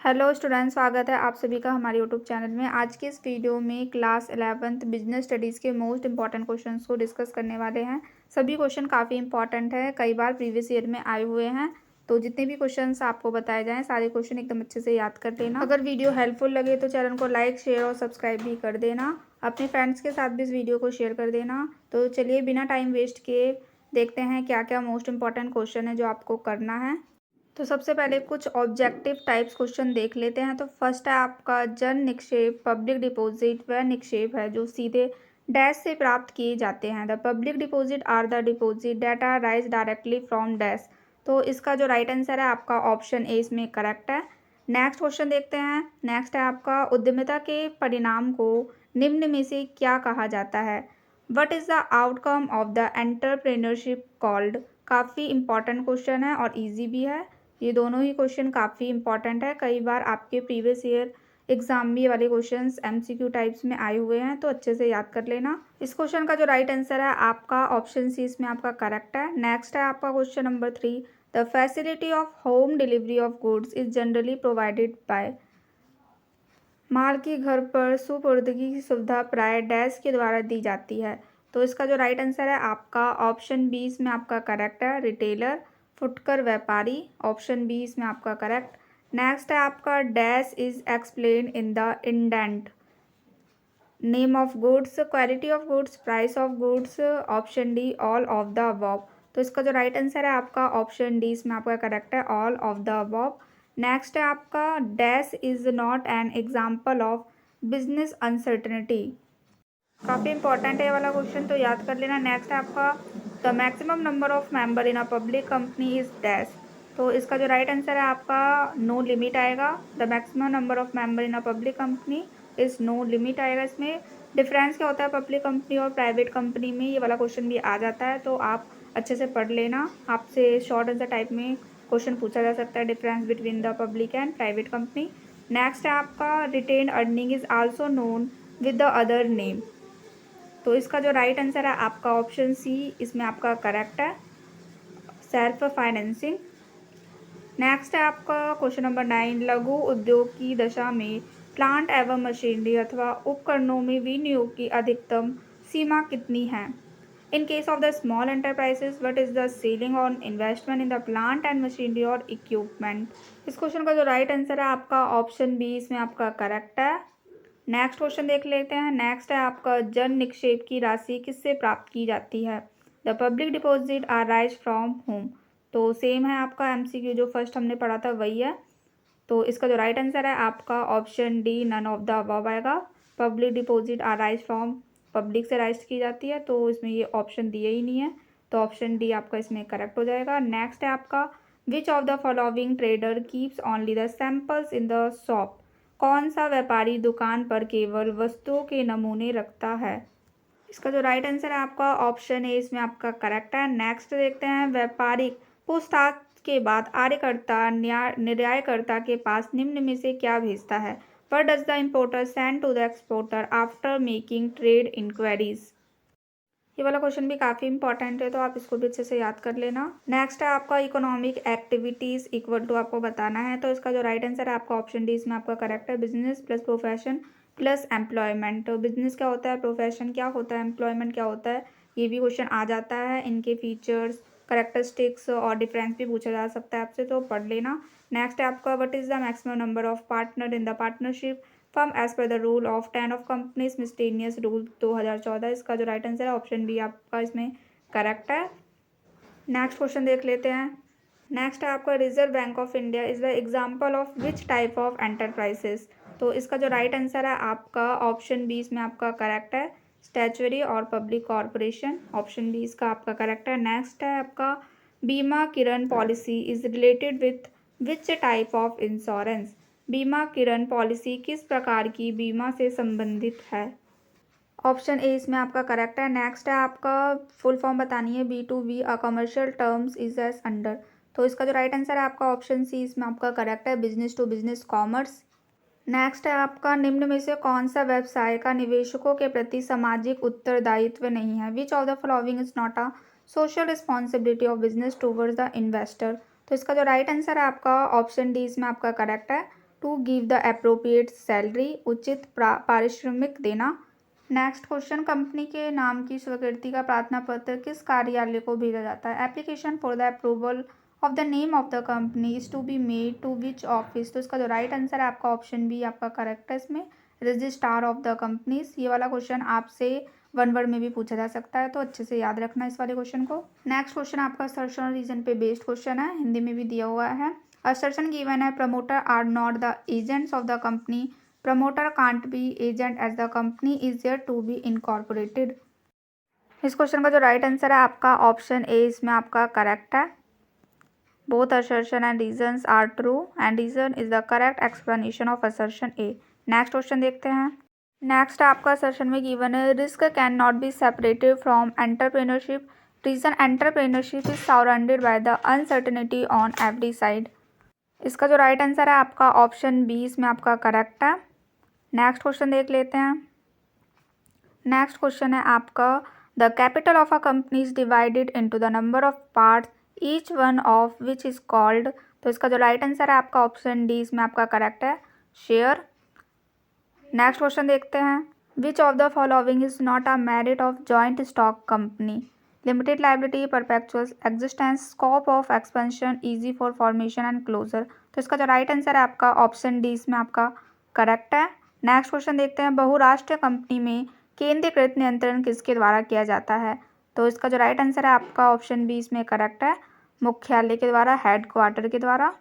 Hello student, स्वागत है आप सभी का हमारे यूट्यूब चैनल में। आज की इस वीडियो में क्लास 11th बिजनेस स्टडीज़ के मोस्ट इंपॉर्टेंट क्वेश्चंस को डिस्कस करने वाले हैं। सभी क्वेश्चन काफ़ी इंपॉर्टेंट है, कई बार प्रीवियस ईयर में आए हुए हैं। तो जितने भी क्वेश्चंस आपको बताए जाएँ सारे क्वेश्चन एकदम अच्छे से याद कर लेना। अगर वीडियो हेल्पफुल लगे तो चैनल को लाइक, शेयर और सब्सक्राइब भी कर देना। अपने फ्रेंड्स के साथ भी इस वीडियो को शेयर कर देना। तो चलिए बिना टाइम वेस्ट किए देखते हैं क्या क्या मोस्ट इंपॉर्टेंट क्वेश्चन है जो आपको करना है। तो सबसे पहले कुछ ऑब्जेक्टिव टाइप्स क्वेश्चन देख लेते हैं। तो फर्स्ट है आपका जन निक्षेप, पब्लिक डिपॉजिट वह निक्षेप है जो सीधे डैश से प्राप्त किए जाते हैं। The public deposit are the deposit that are raise directly from dash. तो इसका जो राइट आंसर है आपका ऑप्शन ए इसमें करेक्ट है। नेक्स्ट क्वेश्चन देखते हैं। नेक्स्ट है आपका उद्यमिता के परिणाम को निम्न में से क्या कहा जाता है। What is the outcome of the entrepreneurship called. काफ़ी इंपॉर्टेंट क्वेश्चन है और ईजी भी है। ये दोनों ही क्वेश्चन काफ़ी इंपॉर्टेंट है, कई बार आपके प्रीवियस ईयर एग्जाम में ये वाले क्वेश्चंस एमसीक्यू टाइप्स में आए हुए हैं, तो अच्छे से याद कर लेना। इस क्वेश्चन का जो राइट आंसर है आपका ऑप्शन सी इसमें आपका करेक्ट है। नेक्स्ट है आपका question number 3। The facility of home delivery of goods is generally provided by. माल की घर पर सुपुर्दगी की सुविधा प्राय डैश के द्वारा दी जाती है। तो इसका जो राइट आंसर है आपका ऑप्शन बी इसमें आपका करेक्ट है, रिटेलर, फुटकर व्यापारी। ऑप्शन बी इसमें आपका करेक्ट। नेक्स्ट है आपका dash is explain in the indent. Name of goods, quality of goods, price of goods. Option D all of the above. तो इसका जो राइट आंसर है आपका ऑप्शन डी इसमें आपका करेक्ट है, all of the above. Next है आपका dash is not an example of business uncertainty. काफ़ी इंपॉर्टेंट है ये वाला क्वेश्चन, तो याद कर लेना। नेक्स्ट है आपका the maximum number of member in a public company is dash. तो इसका जो राइट आंसर है आपका नो लिमिट आएगा। The maximum number of member in a public company is no limit आएगा। इसमें डिफरेंस क्या होता है पब्लिक कंपनी और प्राइवेट कंपनी में, ये वाला क्वेश्चन भी आ जाता है, तो आप अच्छे से पढ़ लेना। आपसे शॉर्ट आंसर टाइप में क्वेश्चन पूछा जा सकता है, difference between the public and private company. Next है आपका retained earning is also known with the other name. तो इसका जो राइट आंसर है आपका ऑप्शन सी इसमें आपका करेक्ट है, सेल्फ फाइनेंसिंग। नेक्स्ट है आपका क्वेश्चन नंबर 9। लघु उद्योग की दशा में प्लांट एवं मशीनरी अथवा उपकरणों में विनियोग की अधिकतम सीमा कितनी है। In case of the small enterprises what is the selling on investment in the plant and machinery और इक्विपमेंट। इस क्वेश्चन का जो राइट आंसर है आपका ऑप्शन बी इसमें आपका करेक्ट है। नेक्स्ट क्वेश्चन देख लेते हैं। नेक्स्ट है आपका जन निक्षेप की राशि किससे प्राप्त की जाती है। The public deposit are raise from home. तो सेम है आपका एमसीक्यू जो फर्स्ट हमने पढ़ा था वही है। तो इसका जो राइट आंसर है आपका option D none of the above आएगा। Public deposit are raise from, public से राइज की जाती है, तो इसमें ये ऑप्शन दिए ही नहीं है, तो ऑप्शन डी आपका इसमें करेक्ट हो जाएगा। नेक्स्ट है आपका विच of the following trader keeps only the samples in the shop. कौन सा व्यापारी दुकान पर केवल वस्तुओं के नमूने रखता है। इसका जो राइट आंसर है आपका ऑप्शन ए इसमें आपका करेक्ट है। नेक्स्ट देखते हैं। व्यापारिक पूछताछ के बाद आर्यकर्ता निर्यातकर्ता के पास निम्न में से क्या भेजता है। What does the importer send to the exporter after making trade inquiries. ये वाला क्वेश्चन भी काफ़ी इंपॉर्टेंट है, तो आप इसको भी अच्छे से याद कर लेना। नेक्स्ट है आपका इकोनॉमिक एक्टिविटीज़ इक्वल टू आपको बताना है। तो इसका जो राइट आंसर है आपका ऑप्शन डी इसमें आपका करेक्ट है। Business plus profession plus employment. तो बिजनेस क्या होता है, प्रोफेशन क्या होता है, एम्प्लॉयमेंट क्या होता है, ये भी क्वेश्चन आ जाता है। इनके फीचर्स, करेक्टरिस्टिक्स और डिफरेंस भी पूछा जा सकता है आपसे, तो पढ़ लेना। नेक्स्ट है आपका what is the maximum number of partner in the partnership firm as per the rule of 10 of companies miscellaneous rule 2014। इसका जो राइट आंसर है ऑप्शन बी आपका इसमें करेक्ट है। नेक्स्ट क्वेश्चन देख लेते हैं। नेक्स्ट है आपका reserve bank of India is the example of which type of enterprises. तो इसका जो राइट आंसर है आपका ऑप्शन बी इसमें आपका करेक्ट है, स्टैचुअरी और पब्लिक कॉरपोरेशन। ऑप्शन बी इसका आपका करेक्ट है। नेक्स्ट है आपका Bima Kiran policy is related with which type of insurance. Bima Kiran policy किस प्रकार की बीमा से संबंधित है। ऑप्शन ए इसमें आपका करेक्ट है। नेक्स्ट है आपका फुल फॉर्म बतानी है। B2B a commercial terms is S under. तो इसका जो राइट आंसर है आपका ऑप्शन सी इसमें आपका करेक्ट है, business to business commerce. Next है आपका निम्न में से कौन सा व्यवसाय का निवेशकों के प्रति सामाजिक उत्तरदायित्व नहीं है। Which of the following is not a social responsibility of business towards the investor. तो इसका जो राइट आंसर है आपका ऑप्शन डी इसमें आपका करेक्ट है। To give the appropriate salary, उचित पारिश्रमिक देना। नेक्स्ट क्वेश्चन, कंपनी के नाम की स्वीकृति का प्रार्थना पत्र किस कार्यालय को भेजा जाता है? Application for the approval of the name of the company is to be made to which office? तो इसका जो राइट आंसर है आपका ऑप्शन बी आपका करेक्ट है इसमें, रजिस्ट्रार ऑफ द कंपनीज। ये वाला क्वेश्चन आपसे वन वर्ड में भी पूछा जा सकता है, तो अच्छे से याद रखना इस वाले क्वेश्चन को। नेक्स्ट क्वेश्चन आपका असर्शन रीजन पे बेस्ड क्वेश्चन है, हिंदी में भी दिया हुआ है। असर्शन गिवन है, promoter are not the agents of the company, promoter can't be agent as the company is there to be incorporated. इस क्वेश्चन का जो राइट आंसर है आपका ऑप्शन ए इसमें आपका करेक्ट है। Both assertion and reasons are true and reason is the correct explanation of assertion A। Next question देखते हैं। नेक्स्ट आपका assertion में गिवन है, risk can not be separated from entrepreneurship, reason entrepreneurship is surrounded by the uncertainty on every side. इसका जो right answer है आपका option B इसमें आपका करेक्ट है। नेक्स्ट क्वेश्चन देख लेते हैं। नेक्स्ट क्वेश्चन है आपका, the capital of a company is divided into the number of parts each one of which is called. तो इसका जो राइट आंसर है आपका ऑप्शन डी इसमें आपका करेक्ट है, शेयर। नेक्स्ट क्वेश्चन देखते हैं, which of the following is not a merit of joint stock company? Limited liability, perpetual existence, scope of expansion, easy for formation and closure. तो इसका जो राइट आंसर है आपका ऑप्शन डी इसमें आपका correct है। नेक्स्ट क्वेश्चन देखते हैं, बहुराष्ट्रीय कंपनी में केंद्रीकृत नियंत्रण किसके द्वारा किया जाता है? तो इसका जो राइट आंसर है आपका ऑप्शन बी इसमें करेक्ट है, मुख्यालय के द्वारा, हेड क्वार्टर के द्वारा।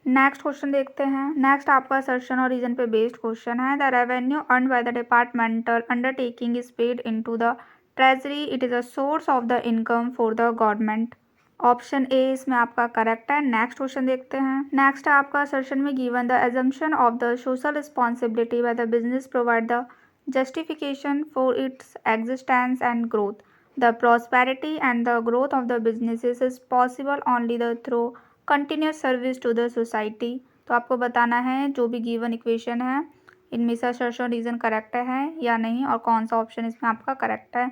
नेक्स्ट क्वेश्चन देखते हैं। नेक्स्ट आपका असर्शन और रीजन पे बेस्ड क्वेश्चन है, the revenue earn by the departmental undertaking is paid into the treasury, it is a source of the income for the government. Option A इसमें आपका correct है। Next question देखते हैं। Next आपका assertion में given the assumption of the social responsibility bye the business provide the justification for its existence and growth. The prosperity and the growth of the businesses is possible only through continuous service to the society। तो आपको बताना है जो भी given equation है इनमें से assertion reason correct है या नहीं, और कौन सा ऑप्शन इसमें आपका करेक्ट है।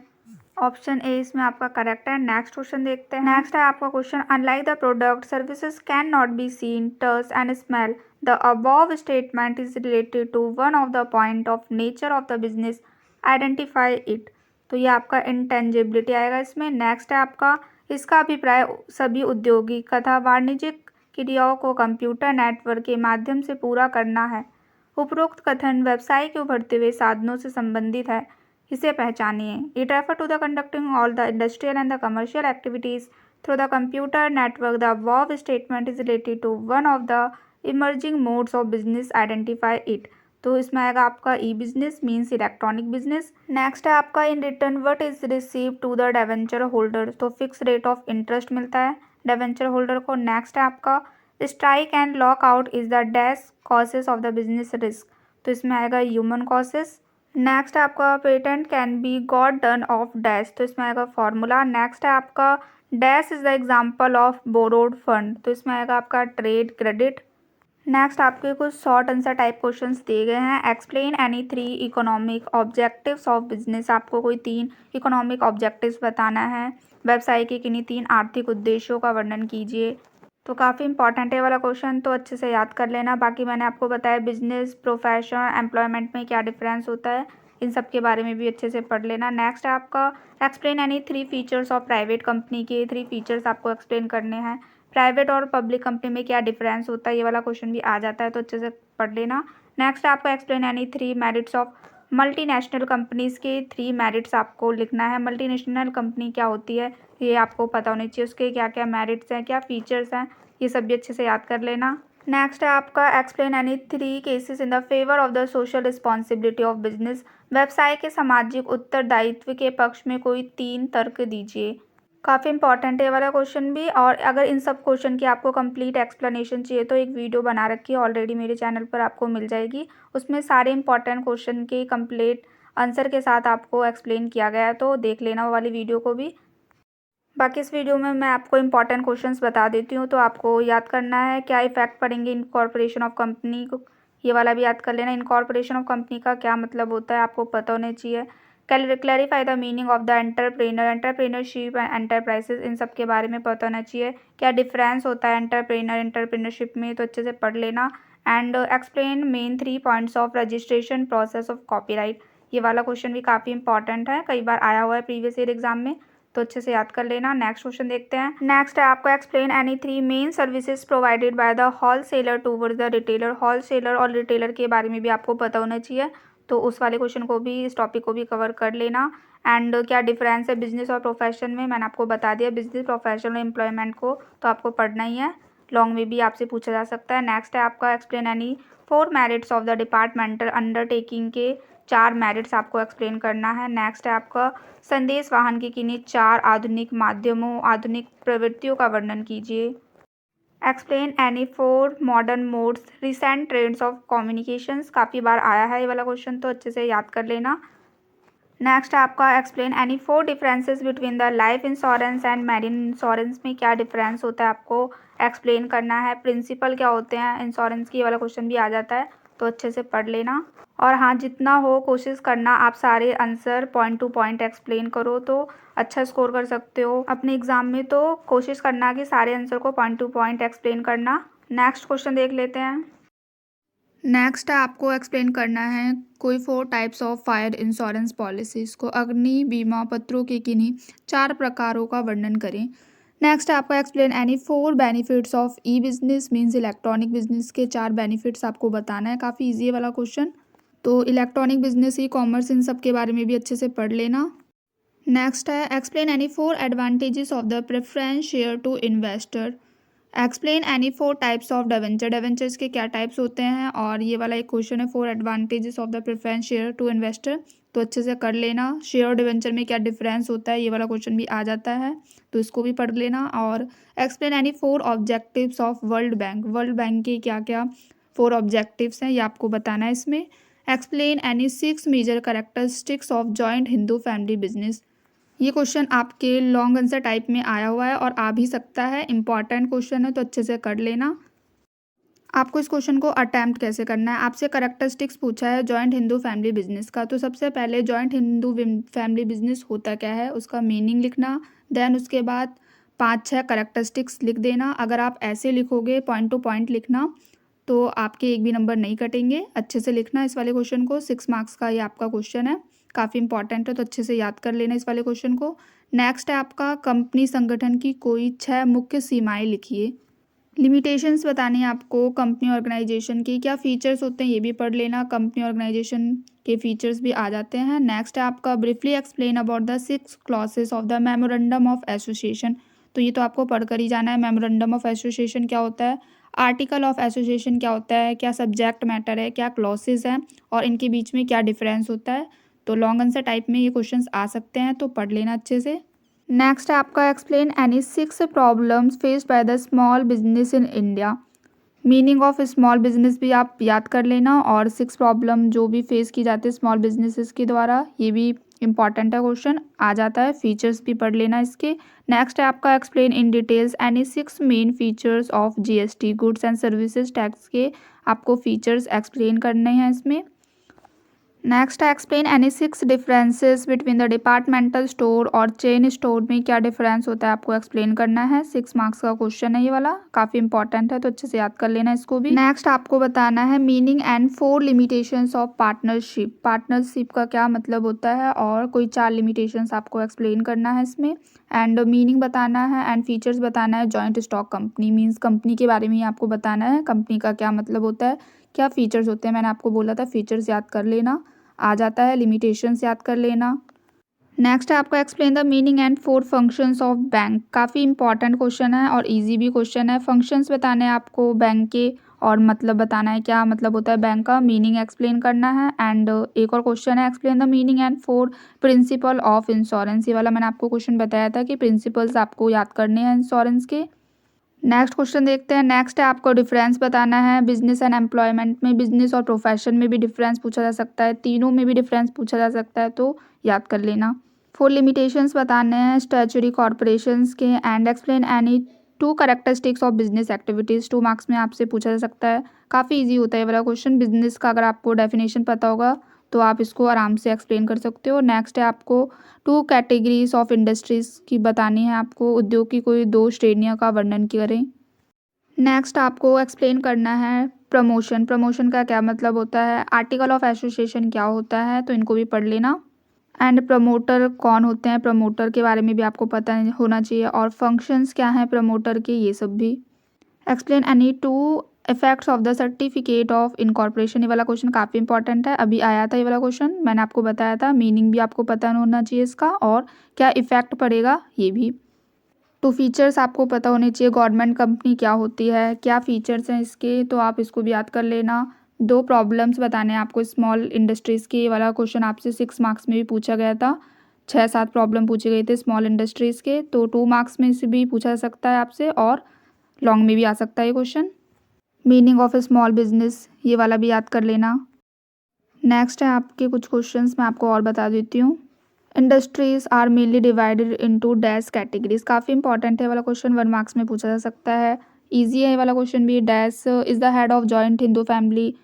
ऑप्शन ए इसमें आपका करेक्ट है। नेक्स्ट क्वेश्चन देखते हैं। नेक्स्ट है आपका question, unlike the product services can not be seen, touch and smell, the above statement is related to one of the point of nature of the business, identify it. तो ये आपका intangibility आएगा इसमें। Next है आपका, इसका अभिप्राय सभी औद्योगिक तथा वाणिज्यिक क्रियाओं को कंप्यूटर नेटवर्क के माध्यम से पूरा करना है। उपरोक्त कथन व्यवसाय के उभरते हुए साधनों से संबंधित है, इसे पहचानिए। It refer to the conducting all the industrial and the commercial activities through the computer network, the above statement is related to one of the emerging modes of business, identify it. तो इसमें आएगा आपका e business means electronic business. Next है आपका, in return what is receive to the debenture holder. तो fix rate of interest मिलता है debenture holder को। नेक्स्ट है आपका, strike and lock out is the dash causes of the business risk. तो इसमें आएगा ह्यूमन कॉसेस। नेक्स्ट है आपका, patent can be got done of dash. तो इसमें आएगा फॉर्मूला। नेक्स्ट है आपका, dash is the example of borrowed fund. तो इसमें आएगा आपका ट्रेड क्रेडिट। नेक्स्ट आपके कुछ शॉर्ट आंसर टाइप क्वेश्चंस दिए गए हैं। Explain any 3 economic objectives of business. आपको कोई 3 इकोनॉमिक ऑब्जेक्टिव्स बताना है। व्यवसाय के किन्हीं 3 आर्थिक उद्देश्यों का वर्णन कीजिए। तो काफ़ी इंपॉर्टेंट है वाला क्वेश्चन, तो अच्छे से याद कर लेना। बाकी मैंने आपको बताया बिजनेस, प्रोफेशन, एम्प्लॉयमेंट में क्या डिफरेंस होता है, इन सब के बारे में भी अच्छे से पढ़ लेना। नेक्स्ट है आपका, explain any 3 features of private company के 3 फीचर्स आपको एक्सप्लेन करने हैं। प्राइवेट और पब्लिक कंपनी में क्या डिफरेंस होता है, ये वाला क्वेश्चन भी आ जाता है, तो अच्छे से पढ़ लेना। नेक्स्ट आपको explain any 3 merits of multinational companies के 3 मेरिट्स आपको लिखना है। मल्टीनेशनल कंपनी क्या होती है ये आपको पता होनी चाहिए, उसके क्या क्या मेरिट्स हैं, क्या फीचर्स हैं, ये सब भी अच्छे से याद कर लेना। नेक्स्ट है आपका, explain any 3 cases in the favour of the social responsibility of business. व्यवसाय के सामाजिक उत्तरदायित्व के पक्ष में कोई 3 तर्क दीजिए। काफ़ी इंपॉर्टेंट है ये वाला क्वेश्चन भी। और अगर इन सब क्वेश्चन की आपको कंप्लीट एक्सप्लेनेशन चाहिए तो एक वीडियो बना रखी है ऑलरेडी मेरे चैनल पर, आपको मिल जाएगी। उसमें सारे इंपॉर्टेंट क्वेश्चन के कंप्लीट आंसर के साथ आपको एक्सप्लेन किया गया है, तो देख लेना वो वाली वीडियो को भी। बाकी इस वीडियो में मैं आपको इंपॉर्टेंट क्वेश्चंस बता देती हूँ, तो आपको याद करना है क्या इफेक्ट पड़ेंगे इनकॉर्पोरेशन ऑफ कंपनी को, ये वाला भी याद कर लेना। इनकॉर्पोरेशन ऑफ कंपनी का क्या मतलब होता है आपको पता होना चाहिए। Clarify the meaning of the entrepreneurship and enterprises, इन सब के बारे में पता होना चाहिए। क्या डिफरेंस होता है एंटरप्रेन्योरशिप में, तो अच्छे से पढ़ लेना। And explain main 3 points of registration process of copyright, ये वाला क्वेश्चन भी काफ़ी इंपॉर्टेंट है, कई बार आया हुआ है प्रीवियस ईयर एग्जाम में, तो अच्छे से याद कर लेना। नेक्स्ट क्वेश्चन देखते हैं। नेक्स्ट है आपको explain any 3 main services provided by the wholesaler towards the retailer. Wholesaler और रिटेलर के बारे में भी आपको पता होना चाहिए, तो उस वाले क्वेश्चन को भी, इस टॉपिक को भी कवर कर लेना। एंड क्या डिफरेंस है बिजनेस और प्रोफेशन में, मैंने आपको बता दिया, बिजनेस प्रोफेशन और एम्प्लॉयमेंट को तो आपको पढ़ना ही है, लॉन्ग में भी आपसे पूछा जा सकता है। नेक्स्ट है आपका explain any 4 merits of the departmental undertaking के 4 मेरिट्स आपको एक्सप्लेन करना है। नेक्स्ट है आपका संदेश वाहन के किन्हीं 4 आधुनिक माध्यमों, आधुनिक प्रवृत्तियों का वर्णन कीजिए। Explain any 4 modern modes recent trends of communications, काफ़ी बार आया है ये वाला क्वेश्चन, तो अच्छे से याद कर लेना। नेक्स्ट है आपका explain any 4 differences between the life insurance and marine insurance, में क्या डिफरेंस होता है आपको एक्सप्लेन करना है। प्रिंसिपल क्या होते हैं इंश्योरेंस की, ये वाला क्वेश्चन भी आ जाता है, तो अच्छे से पढ़ लेना। और हाँ, जितना हो कोशिश करना आप सारे answer point two point explain करो, तो अच्छा स्कोर कर सकते हो अपने एग्जाम में, तो कोशिश करना कि सारे आंसर को पॉइंट टू पॉइंट एक्सप्लेन करना। नेक्स्ट क्वेश्चन देख लेते हैं। नेक्स्ट है आपको एक्सप्लेन करना है कोई 4 types of fire insurance policies को, अग्नि बीमा पत्रों के किन्हीं 4 प्रकारों का वर्णन करें। नेक्स्ट है आपको explain any 4 benefits of E business, means electronic business के 4 बेनिफिट्स आपको बताना है, काफ़ी ईजी है वाला क्वेश्चन, तो इलेक्ट्रॉनिक बिजनेस, ई कॉमर्स, इन सब के बारे में भी अच्छे से पढ़ लेना। नेक्स्ट है explain any 4 advantages of the preference share to investor. Explain any 4 types of debenture, debentures के क्या टाइप्स होते हैं, और ये वाला एक क्वेश्चन है 4 advantages of the preference share to investor, तो अच्छे से कर लेना। शेयर और डिवेंचर में क्या डिफरेंस होता है, ये वाला क्वेश्चन भी आ जाता है, तो इसको भी पढ़ लेना। और explain any 4 objectives of world bank, world bank के क्या क्या 4 ऑब्जेक्टिव्स हैं, ये आपको बताना है इसमें। Explain any 6 major characteristics of joint Hindu family business, ये क्वेश्चन आपके लॉन्ग आंसर टाइप में आया हुआ है और आ भी सकता है, इंपॉर्टेंट क्वेश्चन है, तो अच्छे से कर लेना। आपको इस क्वेश्चन को अटैम्प्ट कैसे करना है, आपसे कैरेक्टरिस्टिक्स पूछा है जॉइंट हिंदू फैमिली बिजनेस का, तो सबसे पहले जॉइंट हिंदू फैमिली बिजनेस होता क्या है उसका मीनिंग लिखना, देन उसके बाद 5-6 कैरेक्टरिस्टिक्स लिख देना। अगर आप ऐसे लिखोगे पॉइंट टू पॉइंट लिखना, तो आपके एक भी नंबर नहीं कटेंगे, अच्छे से लिखना इस वाले क्वेश्चन को। 6 मार्क्स का ये आपका क्वेश्चन है, काफ़ी इंपॉर्टेंट है, तो अच्छे से याद कर लेना इस वाले क्वेश्चन को। नेक्स्ट है आपका कंपनी संगठन की कोई 6 मुख्य सीमाएं लिखिए। लिमिटेशंस बतानी है आपको कंपनी ऑर्गेनाइजेशन की, क्या फीचर्स होते हैं ये भी पढ़ लेना, कंपनी ऑर्गेनाइजेशन के फीचर्स भी आ जाते हैं। नेक्स्ट है आपका briefly explain about the 6 clauses of the memorandum of association, तो ये तो आपको पढ़ कर ही जाना है। मेमोरेंडम ऑफ एसोसिएशन क्या होता है, आर्टिकल ऑफ एसोसिएशन क्या होता है, क्या सब्जेक्ट मैटर है, क्या क्लॉसेस हैं और इनके बीच में क्या डिफरेंस होता है, तो लॉन्ग आंसर टाइप में ये क्वेश्चंस आ सकते हैं, तो पढ़ लेना अच्छे से। नेक्स्ट है आपका explain any 6 problems faced by the small business in India, meaning of small business भी आप याद कर लेना, और 6 प्रॉब्लम जो भी फेस की जाती है स्मॉल बिजनेसेस के द्वारा, ये भी इंपॉर्टेंट है, क्वेश्चन आ जाता है, फीचर्स भी पढ़ लेना इसके। नेक्स्ट है आपका explain in details any 6 main features of GST, goods and services tax के आपको फीचर्स एक्सप्लेन करने हैं इसमें। नेक्स्ट है explain any 6 differences between the departmental store और चेन स्टोर, में क्या डिफरेंस होता है आपको एक्सप्लेन करना है। 6 मार्क्स का क्वेश्चन है ये वाला, काफ़ी इंपॉर्टेंट है, तो अच्छे से याद कर लेना इसको भी। नेक्स्ट आपको बताना है meaning and 4 limitations of partnership, partnership का क्या मतलब होता है और कोई 4 लिमिटेशंस आपको एक्सप्लेन करना है इसमें। एंड मीनिंग बताना है एंड फीचर्स बताना है। Joint stock company means company के बारे में ही आपको बताना है, कंपनी का क्या मतलब होता है, क्या फीचर्स होते हैं, मैंने आपको बोला था फीचर्स याद कर लेना, आ जाता है, लिमिटेशंस याद कर लेना। नेक्स्ट है आपका explain the meaning and 4 functions of bank, काफ़ी इंपॉर्टेंट क्वेश्चन है और इजी भी क्वेश्चन है। फंक्शंस बताने हैं आपको बैंक के और मतलब बताना है क्या मतलब होता है बैंक का, मीनिंग एक्सप्लेन करना है। एंड एक और क्वेश्चन है explain the meaning and 4 principle of insurance, ये वाला मैंने आपको क्वेश्चन बताया था कि प्रिंसिपल्स आपको याद करने हैं इंश्योरेंस के। नेक्स्ट क्वेश्चन देखते हैं। नेक्स्ट है आपको डिफरेंस बताना है बिजनेस एंड एम्प्लॉयमेंट में, बिजनेस और प्रोफेशन में भी डिफरेंस पूछा जा सकता है, तीनों में भी डिफरेंस पूछा जा सकता है, तो याद कर लेना। 4 लिमिटेशंस बताने हैं स्टैट्यूटरी कॉर्पोरेशंस के। And explain any 2 characteristics of business activities, 2 marks में आपसे पूछा जा सकता है, काफ़ी ईजी होता है ये वाला क्वेश्चन। बिजनेस का अगर आपको डेफिनेशन पता होगा तो आप इसको आराम से एक्सप्लेन कर सकते हो। नेक्स्ट है आपको 2 कैटेगरीज ऑफ इंडस्ट्रीज़ की बतानी है, आपको उद्योग की कोई 2 श्रेणियों का वर्णन करें। नेक्स्ट आपको एक्सप्लेन करना है प्रमोशन। प्रमोशन का क्या मतलब होता है, आर्टिकल ऑफ एसोसिएशन क्या होता है, तो इनको भी पढ़ लेना। एंड प्रमोटर कौन होते हैं, प्रमोटर के बारे में भी आपको पता होना चाहिए, और फंक्शंस क्या हैं प्रमोटर के, ये सब भी। Explain any 2 effects of the certificate of incorporation. ये वाला क्वेश्चन काफ़ी इंपॉर्टेंट है, अभी आया था ये वाला क्वेश्चन, मैंने आपको बताया था। मीनिंग भी आपको पता होना चाहिए इसका, और क्या इफेक्ट पड़ेगा ये भी। 2 फीचर्स आपको पता होने चाहिए, गवर्नमेंट कंपनी क्या होती है, क्या फीचर्स हैं इसके, तो आप इसको भी याद कर लेना। 2 प्रॉब्लम्स बताने हैं आपको स्मॉल इंडस्ट्रीज़ के। ये वाला क्वेश्चन आपसे 6 मार्क्स में भी पूछा गया था, 6-7 प्रॉब्लम पूछे गए थे स्मॉल इंडस्ट्रीज़ के, तो 2 मार्क्स में से भी पूछा जा सकता है आपसे, और लॉन्ग में भी आ सकता है ये question. Meaning of A small business, ये वाला भी याद कर लेना। नेक्स्ट है आपके कुछ क्वेश्चंस मैं आपको और बता देती हूँ। Industries are mainly divided into dash categories, काफ़ी इंपॉर्टेंट है वाला क्वेश्चन, 1 मार्क्स में पूछा जा सकता है। ईजी है ये वाला क्वेश्चन भी। Dash is the head of joint Hindu family.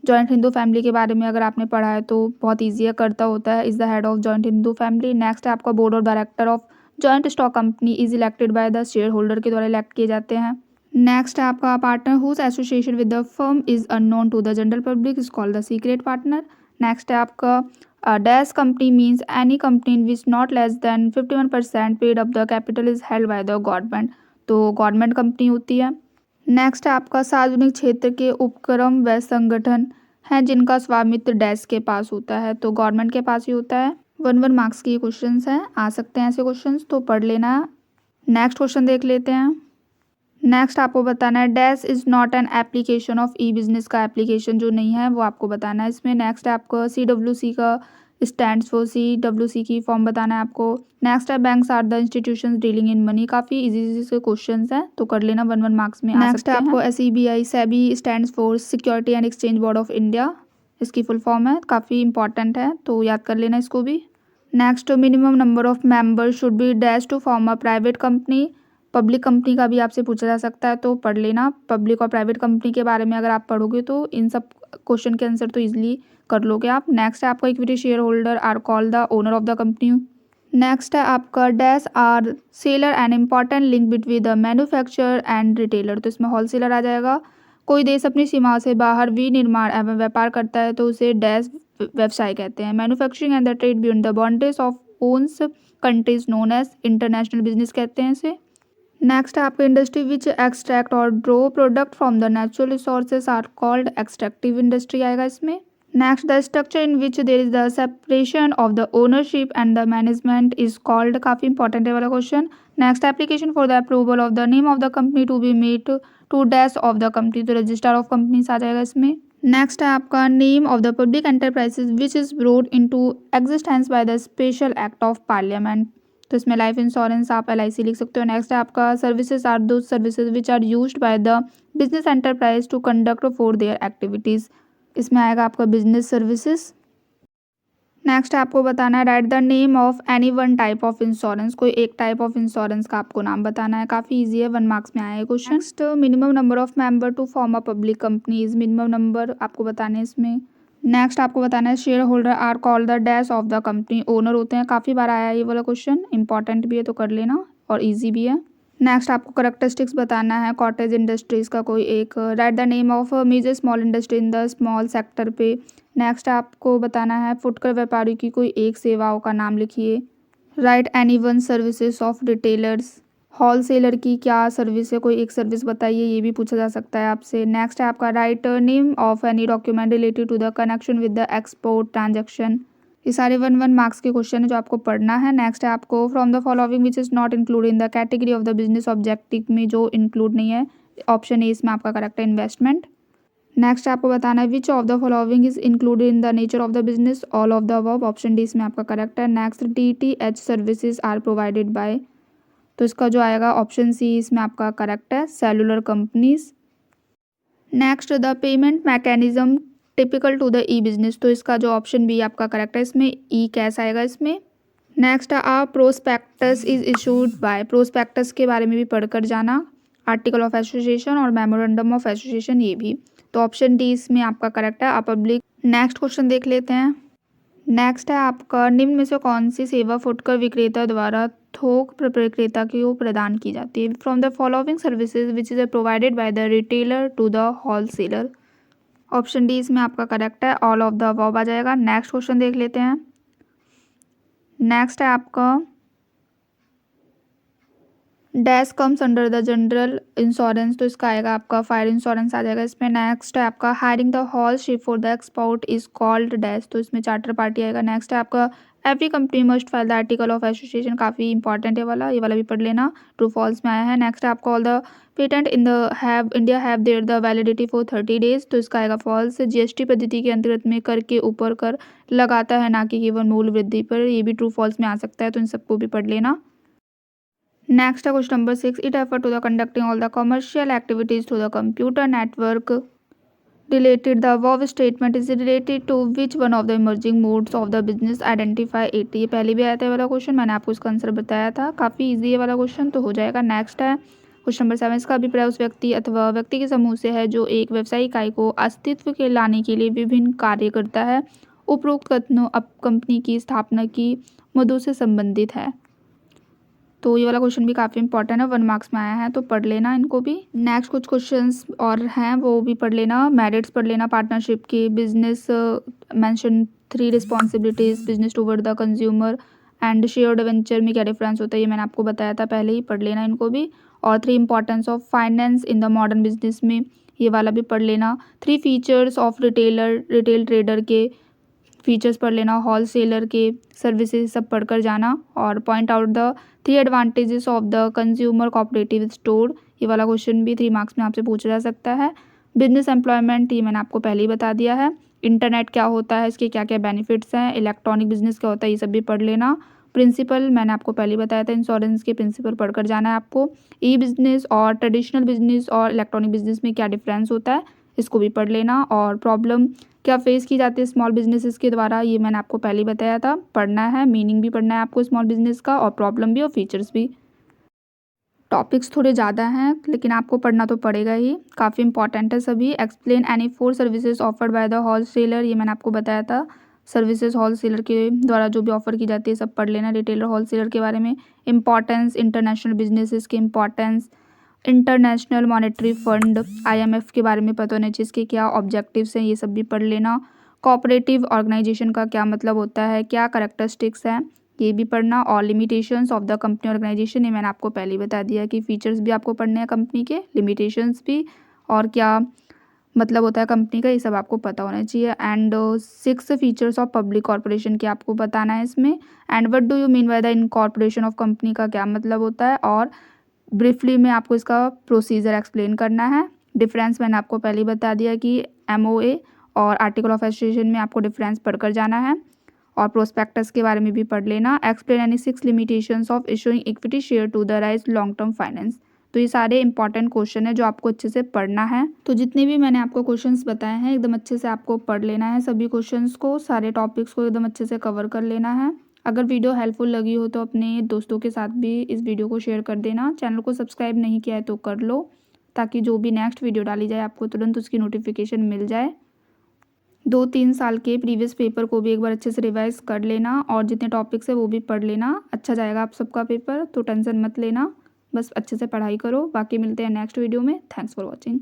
Joint Hindu family के बारे में अगर आपने पढ़ा है तो बहुत ईजी है, करता होता है, is the head of joint Hindu family. Next है आपका board of director of joint stock company is elected by the shareholder के द्वारा इलेक्ट किए जाते हैं। नेक्स्ट है आपका partner whose association with the firm is unknown to the general public is called the secret partner. Next है आपका dash company means any company in which not less than 51% paid up the capital is held by the government, तो government company होती है। Next है आपका सार्वजनिक क्षेत्र के उपक्रम व संगठन हैं जिनका स्वामित्व डैश के पास होता है, तो गवर्नमेंट के पास ही होता है। 1 मार्क्स के क्वेश्चंस हैं, आ सकते हैं ऐसे क्वेश्चंस, तो पढ़ लेना। नेक्स्ट क्वेश्चन देख लेते हैं। नेक्स्ट आपको बताना है dash is not an application of E business, का एप्लीकेशन जो नहीं है वो आपको बताना है इसमें। नेक्स्ट है आपको CWC का स्टैंड्स फॉर CWC की फॉर्म बताना है आपको। नेक्स्ट है banks are the institutions dealing in money, काफ़ी इजी से क्वेश्चन हैं, तो कर लेना, 1 मार्क्स में आ सकते हैं। नेक्स्ट है आपको SEBI, SEBI stands for security and exchange board of India, इसकी फुल फॉर्म है, काफ़ी इंपॉर्टेंट है, तो याद कर लेना इसको भी। Next minimum number of members should be dash to form a private company. Public company का भी आपसे पूछा जा सकता है, तो पढ़ लेना। पब्लिक और प्राइवेट कंपनी के बारे में अगर आप पढ़ोगे तो इन सब क्वेश्चन के आंसर तो इजीली कर लोगे आप। नेक्स्ट है आपका equity shareholder are called the owner of the company. Next है आपका dash are seller and important link between the manufacturer and retailer, तो इसमें होलसेलर आ जाएगा। कोई देश अपनी सीमा से बाहर विनिर्माण एवं व्यापार करता है तो उसे डैश व्यवसाय कहते हैं। Manufacturing and the trade beyond the boundaries of one's countries known as international business कहते हैं इसे। नेक्स्ट है आपका industry which extract or draw product from the natural resources are called extractive industry आएगा इसमें। Next the structure in which there is the separation of the ownership and the management is called, काफ़ी important है वाला question. Next application for the approval of the name of the company to be made to dash of the company, तो register of companies आ जाएगा इसमें। Next है आपका name of the public enterprises which is brought into existence by the special act of parliament, तो इसमें life insurance आप LIC लिख सकते हो। नेक्स्ट है आपका सर्विसेज आर दो services which are used by the business enterprise to conduct for their activities, इसमें आएगा आपका बिजनेस सर्विसेज। नेक्स्ट आपको बताना है write the name of any one type of insurance, कोई एक टाइप ऑफ इंश्योरेंस का आपको नाम बताना है, काफ़ी इजी है, 1 मार्क्स में आया है question. Next minimum number of member to form a public companies, minimum number आपको बताना है इसमें। नेक्स्ट आपको बताना है shareholder are called the dash of the company, owner होते हैं, काफ़ी बार आया है ये वाला क्वेश्चन, इंपॉर्टेंट भी है तो कर लेना और ईजी भी है। नेक्स्ट आपको करेक्टरिस्टिक्स बताना है कॉटेज इंडस्ट्रीज़ का कोई एक, write the name of major small industry in the small sector पे। नेक्स्ट आपको बताना है फुटकर व्यापारी की कोई एक सेवाओं का नाम लिखिए। Right any one services of retailers, wholesaler की क्या सर्विस है, कोई एक सर्विस बताइए, ये भी पूछा जा सकता है आपसे। नेक्स्ट है आपका write name of any document related to the connection with the export transaction, ये सारे 1 मार्क्स के क्वेश्चन है जो आपको पढ़ना है। नेक्स्ट है आपको from the following which is not include in the category of the business objective, में जो इंक्लूड नहीं है, ऑप्शन ए इसमें आपका करेक्ट है इन्वेस्टमेंट। नेक्स्ट आपको बताना है which of the following is included in the nature of the business, all of the above, option D इसमें आपका करेक्ट है। Next DTH services are provided by, तो इसका जो आएगा ऑप्शन सी इसमें आपका करेक्ट है, cellular companies. Next the payment mechanism typical to the E business, तो इसका जो ऑप्शन बी आपका करेक्ट है, इसमें ई कैश आएगा इसमें। Next a prospectus is issued by, prospectus के बारे में भी पढ़कर जाना, आर्टिकल ऑफ एसोसिएशन और मेमोरेंडम ऑफ एसोसिएशन, ये भी, तो ऑप्शन डी इसमें आपका करेक्ट है, आ पब्लिक। नेक्स्ट क्वेश्चन देख लेते हैं। नेक्स्ट है आपका, निम्न में से कौन सी सेवा फुटकर विक्रेता द्वारा थोक विक्रेता को प्रदान की जाती है? From the following services which is provided by the retailer to the wholesaler. Option D इसमें आपका करेक्ट है, ऑल ऑफ द अबव आ जाएगा। नेक्स्ट क्वेश्चन देख लेते हैं। नेक्स्ट है आपका, dash comes under the general insurance, तो इसका आएगा आपका फायर इंश्योरेंस आ जाएगा इसमें। नेक्स्ट है आपका, hiring the hall ship for the export is called dash, तो इसमें चार्टर पार्टी आएगा। नेक्स्ट है आपका, every company must file the article of association, काफ़ी इंपॉर्टेंट है वाला, ये वाला भी पढ़ लेना, ट्रू फॉल्स में आया है। नेक्स्ट है आपका, all the patent in the have India have their the validity for 30 days, तो इसका आएगा फॉल्स। जीएसटी पद्धति के अंतर्गत में कर के ऊपर कर लगाता है, ना कि केवल मूल वृद्धि पर, ये भी ट्रू फॉल्स में आ सकता है, तो इन सबको भी पढ़ लेना। नेक्स्ट है question number 6, it effort to the conducting all the commercial activities through the computer network related, the above statement is related to which one of the emerging modes of the business identify it, ये पहले भी आया था ये वाला question, मैंने आपको इसका आंसर बताया था, काफ़ी इजी है वाला क्वेश्चन, तो हो जाएगा। नेक्स्ट है क्वेश्चन नंबर 7, इसका अभिप्राय उस व्यक्ति अथवा व्यक्ति के समूह से है जो एक व्यवसायिक इकाई को अस्तित्व के लाने के लिए विभिन्न कार्य करता है। उपरोक्त कथनों अब कंपनी की स्थापना की मदों से संबंधित है, तो ये वाला क्वेश्चन भी काफ़ी इंपॉर्टेंट है, 1 मार्क्स में आया है, तो पढ़ लेना इनको भी। नेक्स्ट कुछ क्वेश्चंस और हैं वो भी पढ़ लेना। मेरिट्स पढ़ लेना पार्टनरशिप की, business mention 3 responsibilities, business toward the consumer and shared venture में क्या डिफरेंस होता है, ये मैंने आपको बताया था पहले ही, पढ़ लेना इनको भी। और 3 importance of finance in the modern business में, ये वाला भी पढ़ लेना। 3 फीचर्स ऑफ रिटेल ट्रेडर के फीचर्स पढ़ लेना, होल सेलर के सर्विसेज सब पढ़कर जाना। और point out the 3 advantages of the consumer cooperative store, ये वाला क्वेश्चन भी 3 मार्क्स में आपसे पूछा जा सकता है। बिजनेस एम्प्लॉयमेंट, ये मैंने आपको पहले ही बता दिया है। इंटरनेट क्या होता है, इसके क्या क्या बेनिफिट्स हैं। इलेक्ट्रॉनिक बिजनेस क्या होता है, ये सब भी पढ़ लेना। प्रिंसिपल मैंने आपको पहले ही बताया था, इंश्योरेंस के प्रिंसिपल पढ़कर जाना है आपको। ई बिजनेस और ट्रेडिशनल बिजनेस और इलेक्ट्रॉनिक बिजनेस में क्या डिफरेंस होता है, इसको भी पढ़ लेना। और प्रॉब्लम क्या फेस की जाती है स्मॉल बिजनेसेस के द्वारा, ये मैंने आपको पहले ही बताया था, पढ़ना है। मीनिंग भी पढ़ना है आपको स्मॉल बिजनेस का, और प्रॉब्लम भी और फीचर्स भी। टॉपिक्स थोड़े ज़्यादा हैं लेकिन आपको पढ़ना तो पड़ेगा ही, काफ़ी इंपॉर्टेंट है सभी। Explain any 4 services offered by the wholesaler, ये मैंने आपको बताया था, सर्विसेज होल सेलर के द्वारा जो भी ऑफर की जाती है सब पढ़ लेना रिटेलर होल सेलर के बारे में। इंपॉर्टेंस इंटरनेशनल बिजनेसेस की importance, international monetary fund IMF के बारे में पता होना चाहिए, इसके क्या ऑब्जेक्टिव्स हैं, ये सब भी पढ़ लेना। कोऑपरेटिव ऑर्गेनाइजेशन का क्या मतलब होता है, क्या करैक्टरिस्टिक्स हैं, ये भी पढ़ना। और limitations of the company organisation, ये मैंने आपको पहले ही बता दिया कि फीचर्स भी आपको पढ़ने हैं कंपनी के, लिमिटेशंस भी, और क्या मतलब होता है कंपनी का, ये सब आपको पता होना चाहिए। And 6 features of public corporation की आपको बताना है इसमें। And what do you mean by the incorporation of company का क्या मतलब होता है, और ब्रीफली में आपको इसका प्रोसीजर एक्सप्लेन करना है। डिफरेंस मैंने आपको पहले ही बता दिया कि MOA और आर्टिकल ऑफ एसोसिएशन में आपको डिफरेंस पढ़कर जाना है। और प्रोस्पेक्टस के बारे में भी पढ़ लेना। Explain any 6 limitations of issuing equity share to the raise long term finance, तो ये सारे इंपॉर्टेंट क्वेश्चन है जो आपको अच्छे से पढ़ना है। तो जितने भी मैंने आपको क्वेश्चंस बताए हैं एकदम अच्छे से आपको पढ़ लेना है, सभी क्वेश्चंस को, सारे टॉपिक्स को एकदम अच्छे से कवर कर लेना है। अगर वीडियो हेल्पफुल लगी हो तो अपने दोस्तों के साथ भी इस वीडियो को शेयर कर देना। चैनल को सब्सक्राइब नहीं किया है तो कर लो, ताकि जो भी नेक्स्ट वीडियो डाली जाए आपको तुरंत उसकी नोटिफिकेशन मिल जाए। 2-3 साल के प्रीवियस पेपर को भी एक बार अच्छे से रिवाइज कर लेना, और जितने टॉपिक्स है वो भी पढ़ लेना। अच्छा जाएगा आप सबका पेपर, तो टेंशन मत लेना, बस अच्छे से पढ़ाई करो। बाकी मिलते हैं नेक्स्ट वीडियो में। Thanks for watching.